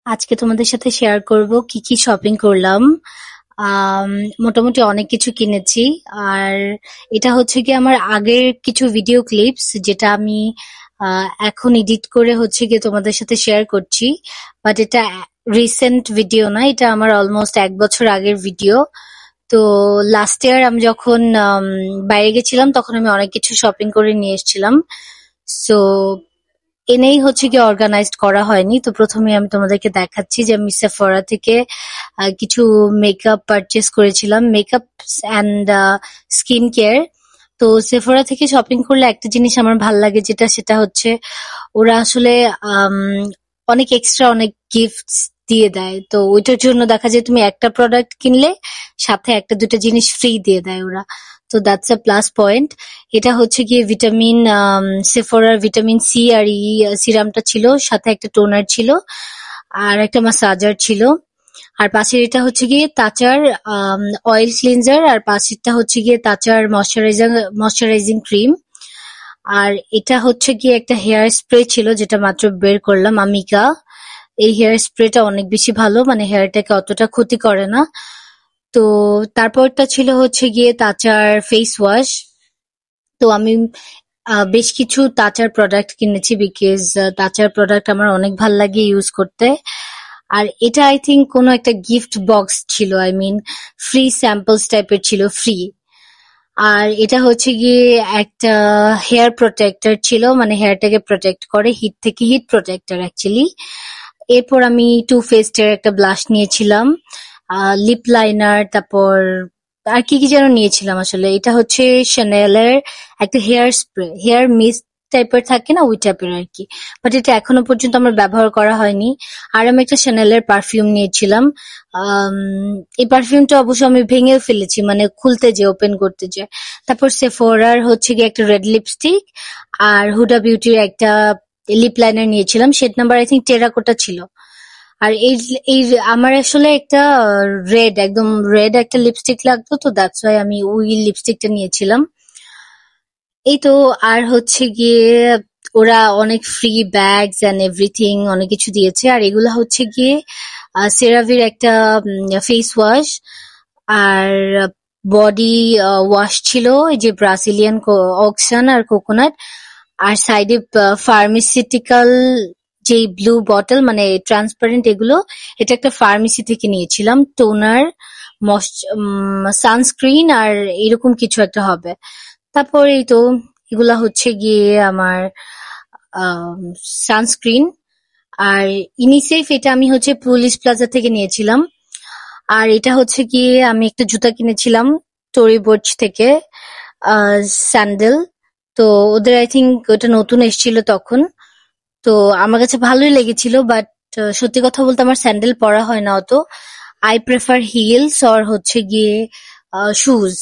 আজকে তোমাদের সাথে শেয়ার করব কি কি শপিং করলাম। আম, মোটামুটি অনেক কিছু কিনেছি। আর এটা হচ্ছে কি আমার আগের কিছু ভিডিও ক্লিপস যেটা আমি এখন এডিট করে হচ্ছে গিয়ে তোমাদের সাথে শেয়ার করছি। বাট এটা রিসেন্ট ভিডিও না, এটা আমার অলমোস্ট 1 বছর আগের ভিডিও। তো লাস্ট ইয়ার আমি যখন বাইরে গেছিলাম তখন আমি অনেক কিছু শপিং করে নিয়ে এসেছিলাম। সো এনেই হচ্ছে গিয়ে অর্গানাইজড করা হয়নি। তো প্রথমে আমি তোমাদেরকে দেখাচ্ছি যে আমি সেফোরা থেকে কিছু মেকআপ পারচেস করেছিলাম, মেকআপ অ্যান্ড স্কিন কেয়ার। তো সেফোরা থেকে শপিং করলে একটা জিনিস আমার ভাল লাগে, সেটা হচ্ছে ওরা আসলে আম, অনেক এক্সট্রা অনেক গিফটস দিয়ে দেয়। তো ওইটার জন্য দেখা যায় তুমি একটা প্রোডাক্ট কিনলে সাথে একটা দুটো জিনিস ফ্রি দিয়ে দেয় ওরা। তো দ্যাটস আ প্লাস পয়েন্ট। এটা হচ্ছে গিয়ে ভিটামিন সেফোরার ভিটামিন সি আর ই সিরামটা ছিল, সাথে একটা টোনার ছিল আর একটা মাসাজার ছিল। আর পাশের এটা হচ্ছে গিয়ে তাচার অয়েল ক্লিনজার, আর পাশেরটা হচ্ছে গিয়ে তাচার ময়শ্চারাইজিং ক্রিম। আর এটা হচ্ছে গিয়ে একটা হেয়ার স্প্রে ছিল যেটা মাত্র বের করলাম, আমিকা। এই হেয়ার স্প্রেটা অনেক বেশি ভালো, মানে হেয়ারটাকে অতটা ক্ষতি করে না। তো তারপরটা ছিল হচ্ছে গিয়ে তাচার ফেস ওয়াশ। তো আমি বেশ কিছু তাচার প্রোডাক্ট কিনেছি বিকজ তাচার প্রোডাক্ট আমার অনেক ভাল লাগে ইউজ করতে। আর এটা আই থিঙ্ক কোনো একটা গিফট বক্স ছিল, আই মিন ফ্রি স্যাম্পলস টাইপের ছিল, ফ্রি। আর এটা হচ্ছে গিয়ে একটা হেয়ার প্রোটেক্টর ছিল, মানে হেয়ারটাকে প্রোটেক্ট করে হিট থেকে, হিট প্রোটেক্টর অ্যাকচুয়ালি। এরপর আমি টু ফেস্ট এর একটা ব্লাশ নিয়েছিলাম, লিপ লাইনার, তারপর আর কি কি যেন নিয়েছিলাম। আসলে এটা হচ্ছে শ্যানেলের একটা হেয়ার স্প্রে, হেয়ার মিস্ট টাইপের থাকে না, ওই টাইপের আর কি। বাট এটা এখনো পর্যন্ত আমার ব্যবহার করা হয়নি। আর আমি একটা শ্যানেলের পারফিউম নিয়েছিলাম। আম, এই পারফিউমটা অবশ্য আমি ভেঙে ফেলেছি, মানে খুলতে যে ওপেন করতে যে। তারপর সেফোরার হচ্ছে গিয়ে একটা রেড লিপস্টিক, আর হুডা বিউটির একটা লিপ লাইনার নিয়েছিলাম, shade number I think terracotta ছিল। আর এই আমার আসলে একটা রেড, একদম রেড একটা লিপস্টিক লাগতো, তো দ্যাটস ওয়াই আমি ওই লিপস্টিকটা নিয়েছিলাম। এই তো। আর হচ্ছে গিয়ে ওরা অনেক ফ্রি ব্যাগস এন্ড এভরিথিং অনেক কিছু দিয়েছে। আর এগুলা হচ্ছে গিয়ে সেরাভির একটা ফেস ওয়াশ, আর বডি ওয়াশ ছিল, এই যে ব্রাজিলিয়ান অক্সান আর কোকোনাট। আর সাইডে ফার্মাসিউটিক্যাল যে ব্লু বটল, মানে ট্রান্সপারেন্ট এগুলো, এটা একটা ফার্মেসি থেকে নিয়েছিলাম। টোনার, সানস্ক্রিন আর এরকম কিছু একটা হবে। তারপর এই তো, এগুলা হচ্ছে গিয়ে আমার সানস্ক্রিন। আর ইনিসেফ এটা আমি হচ্ছে পুলিশ প্লাজা থেকে নিয়েছিলাম। আর এটা হচ্ছে গিয়ে আমি একটা জুতা কিনেছিলাম টরিবোর্জ থেকে, স্যান্ডেল। তো ওদের আই থিঙ্ক ওটা নতুন এসেছিল তখন। তো আমার কাছে ভালোই লেগেছিল, বাট সত্যি কথা বলতে আমার স্যান্ডেল পরা হয় না অত। আই প্রেফার হিলস অর হচ্ছে গিয়ে শুজ।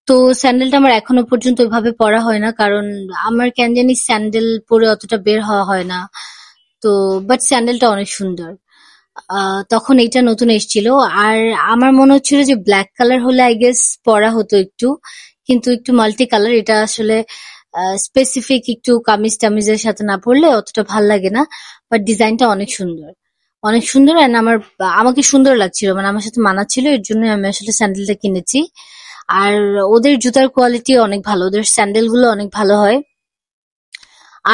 তো স্যান্ডেলটা আমার এখনো পর্যন্ত ওইভাবে পরা হয় না, কারণ আমার কেন জানি স্যান্ডেল পরে অতটা বের হওয়া হয় না। তো বাট স্যান্ডেলটা অনেক সুন্দর। তখন এইটা নতুন এসেছিল। আর আমার মনে হচ্ছিল যে ব্ল্যাক কালার হলে আই গেস পরা হতো একটু, কিন্তু একটু মাল্টি কালার, এটা আসলে স্পেসিফিক একটু কামিজ টামিজের সাথে না পরলে অতটা ভাল লাগে না। বাট ডিজাইনটা অনেক সুন্দর, অনেক সুন্দর। অ্যান্ড আমাকে সুন্দর লাগছিল, মানে আমার সাথে মানাচ্ছিল, এর জন্য আমি আসলে স্যান্ডেলটা কিনেছি। আর ওদের জুতার কোয়ালিটি অনেক ভালো, ওদের স্যান্ডেল গুলো অনেক ভালো হয়।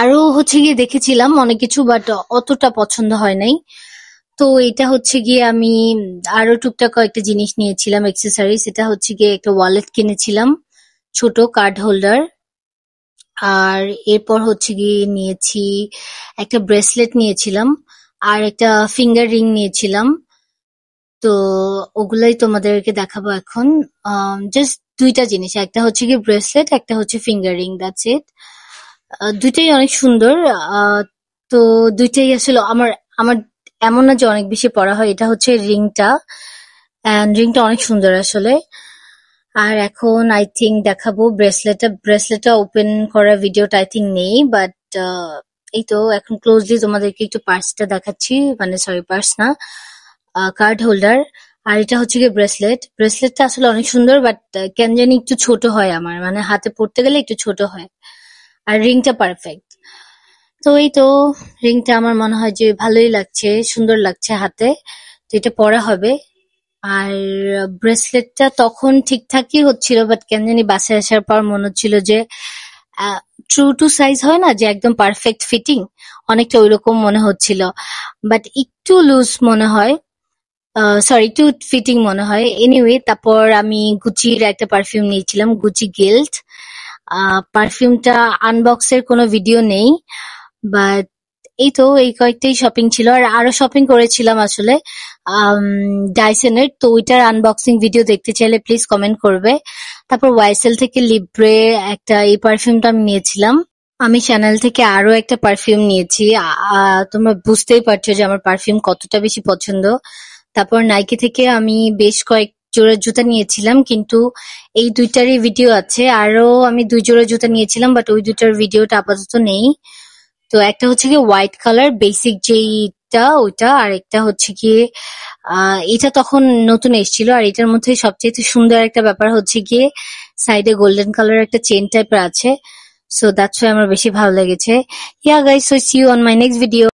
আরো হচ্ছে গিয়ে দেখেছিলাম অনেক কিছু, বাট অতটা পছন্দ হয় নাই। তো এটা হচ্ছে গিয়ে আমি আরো টুকটাক কয়েকটা জিনিস নিয়েছিলাম, এক্সেসরিজ। এটা হচ্ছে গিয়ে একটা ওয়ালেট কিনেছিলাম, ছোট কার্ড হোল্ডার। আর এরপর হচ্ছে গিয়ে নিয়েছি একটা ব্রেসলেট নিয়েছিলাম, আর একটা ফিঙ্গার রিং নিয়েছিলাম। তো ওগুলাই তোমাদেরকে দেখাবো এখন। জাস্ট দুইটা জিনিস, একটা হচ্ছে গিয়ে ব্রেসলেট, একটা হচ্ছে ফিঙ্গার রিং, দ্যাটস ইট। দুইটাই অনেক সুন্দর। আহ, তো দুইটাই আসলে আমার আমার এমন না যে অনেক বেশি পড়া হয়। এটা হচ্ছে রিংটা, এন্ড রিংটা অনেক সুন্দর আসলে। আর এখন আই থিঙ্ক দেখাবো ব্রেসলেটটা। ব্রেসলেটটা ওপেন করার ভিডিওটা আই থিঙ্ক নেই, বাট এই তো এখন ক্লোজলি তোমাদেরকে একটু পার্সটা দেখাচ্ছি, মানে সরি পার্স না, কার্ড হোল্ডার। আর এটা হচ্ছে গিয়ে ব্রেসলেট। ব্রেসলেটটা আসলে অনেক সুন্দর, বাট কেন জানি একটু ছোট হয় আমার, মানে হাতে পড়তে গেলে একটু ছোট হয়। আর রিংটা পারফেক্ট। তো এই তো রিংটা আমার মনে হয় যে ভালোই লাগছে, সুন্দর লাগছে হাতে। তো এটা পরা হবে। আর ব্রেসলেটটা তখন ঠিকঠাকই হচ্ছিল, বাট কেন জানি বাসায় আসার পর মনে হচ্ছিল যে ট্রু টু সাইজ হয় না, যে একদম পারফেক্ট ফিটিং, অনেকটা ওইরকম মনে হচ্ছিল। বাট একটু লুজ মনে হয়, সরি একটু ফিটিং মনে হয়। এনিওয়ে, তারপর আমি গুচির একটা পারফিউম নিয়েছিলাম, গুচি গিল্ড। পারফিউমটা আনবক্সের কোনো ভিডিও নেই, বাট এই তো এই কয়েকটাই শপিং ছিল। আর আরো শপিং করেছিলাম আসলে ডাইসনের, তো ওইটার আনবক্সিং ভিডিও দেখতে চাইলে প্লিজ কমেন্ট করবে। তারপর ওয়াইসেল থেকে লিব্রে একটা এই পারফিউমটা আমি নিয়েছিলাম। আমি চ্যানেল থেকে আরো একটা পারফিউম নিয়েছি। তোমরা বুঝতেই পারছো যে আমার পারফিউম কতটা বেশি পছন্দ। তারপর নাইকি থেকে আমি বেশ কয়েক জোড়া জুতা নিয়েছিলাম, কিন্তু এই দুইটারই ভিডিও আছে। আরো আমি 2 জোড়া জুতা নিয়েছিলাম, বাট ওই দুইটার ভিডিওটা আপাতত নেই। তো একটা হচ্ছে গিয়ে হোয়াইট কালার বেসিক যেইটা ওইটা, আর একটা হচ্ছে গিয়ে এটা তখন নতুন এসেছিল। আর এটার মধ্যে সবচেয়ে সুন্দর একটা ব্যাপার হচ্ছে গিয়ে সাইডে গোল্ডেন কালার একটা চেন টাইপের আছে। সো দ্যাটস ওয়াই আমার বেশি ভালো লেগেছে। Yeah guys, so see you on my next video.